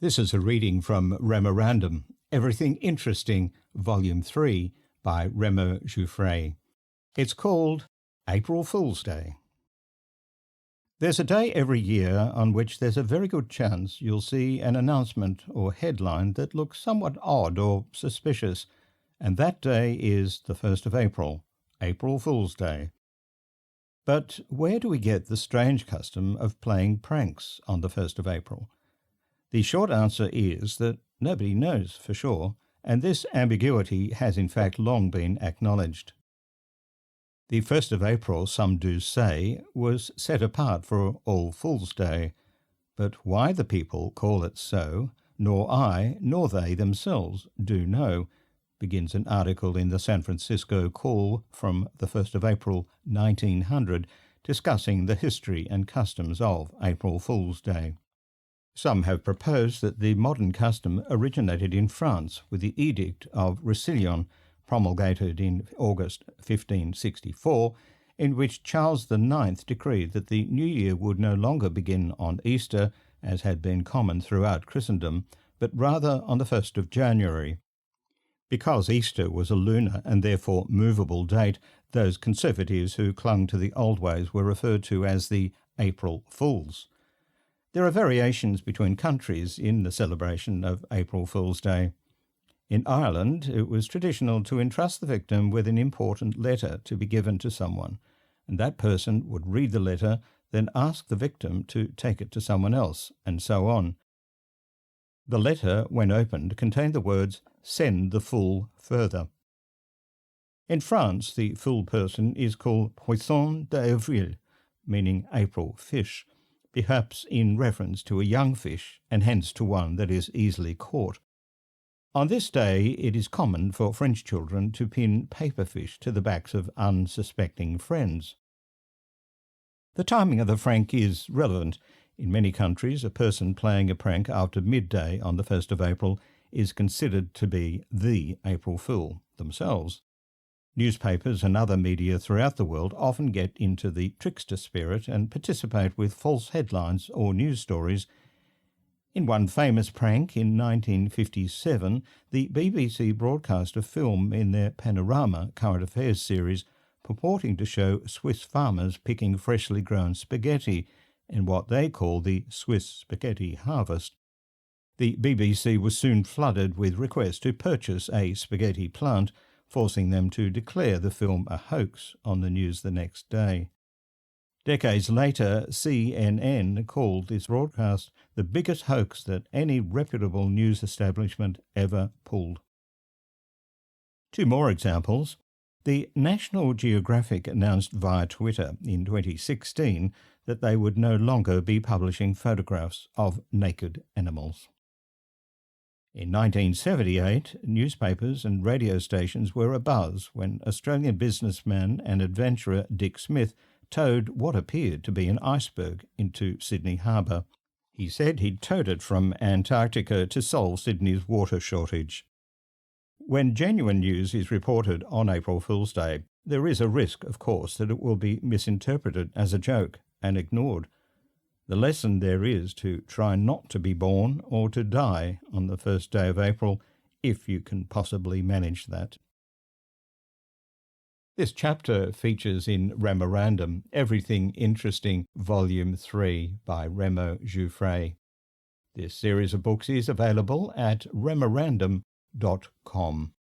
This is a reading from REMORANDOM Everything Interesting Volume 3 by REMO Giuffré. It's called April Fool's Day. There's a day every year on which there's a very good chance you'll see an announcement or headline that looks somewhat odd or suspicious, and that day is the 1st of April, April Fool's Day. But where do we get the strange custom of playing pranks on the 1st of April? The short answer is that nobody knows for sure, and this ambiguity has in fact long been acknowledged. The 1st of April, some do say, was set apart for All Fool's Day, but why the people call it so, nor I, nor they themselves do know, begins an article in the San Francisco Call from the 1st of April 1900 discussing the history and customs of April Fool's Day. Some have proposed that the modern custom originated in France with the Edict of Roussillon, promulgated in August 1564, in which Charles IX decreed that the new year would no longer begin on Easter, as had been common throughout Christendom, but rather on the 1st of January. Because Easter was a lunar and therefore movable date, those conservatives who clung to the old ways were referred to as the April Fools. There are variations between countries in the celebration of April Fool's Day. In Ireland, it was traditional to entrust the victim with an important letter to be given to someone, and that person would read the letter, then ask the victim to take it to someone else, and so on. The letter, when opened, contained the words, "Send the fool further." In France, the fool person is called Poisson d'Avril, meaning April fish, perhaps in reference to a young fish, and hence to one that is easily caught. On this day it is common for French children to pin paper fish to the backs of unsuspecting friends. The timing of the prank is relevant. In many countries, a person playing a prank after midday on the 1st of April is considered to be the April Fool themselves. Newspapers and other media throughout the world often get into the trickster spirit and participate with false headlines or news stories. In one famous prank in 1957, the BBC broadcast a film in their Panorama Current Affairs series purporting to show Swiss farmers picking freshly grown spaghetti in what they call the Swiss spaghetti harvest. The BBC was soon flooded with requests to purchase a spaghetti plant, forcing them to declare the film a hoax on the news the next day. Decades later, CNN called this broadcast the biggest hoax that any reputable news establishment ever pulled. Two more examples. The National Geographic announced via Twitter in 2016 that they would no longer be publishing photographs of naked animals. In 1978, newspapers and radio stations were abuzz when Australian businessman and adventurer Dick Smith towed what appeared to be an iceberg into Sydney Harbour. He said he'd towed it from Antarctica to solve Sydney's water shortage. When genuine news is reported on April Fool's Day, there is a risk, of course, that it will be misinterpreted as a joke and ignored. The lesson there is to try not to be born or to die on the 1st day of April, if you can possibly manage that. This chapter features in REMORANDOM Everything Interesting Volume 3 by REMO Giuffré. This series of books is available at remorandom.com.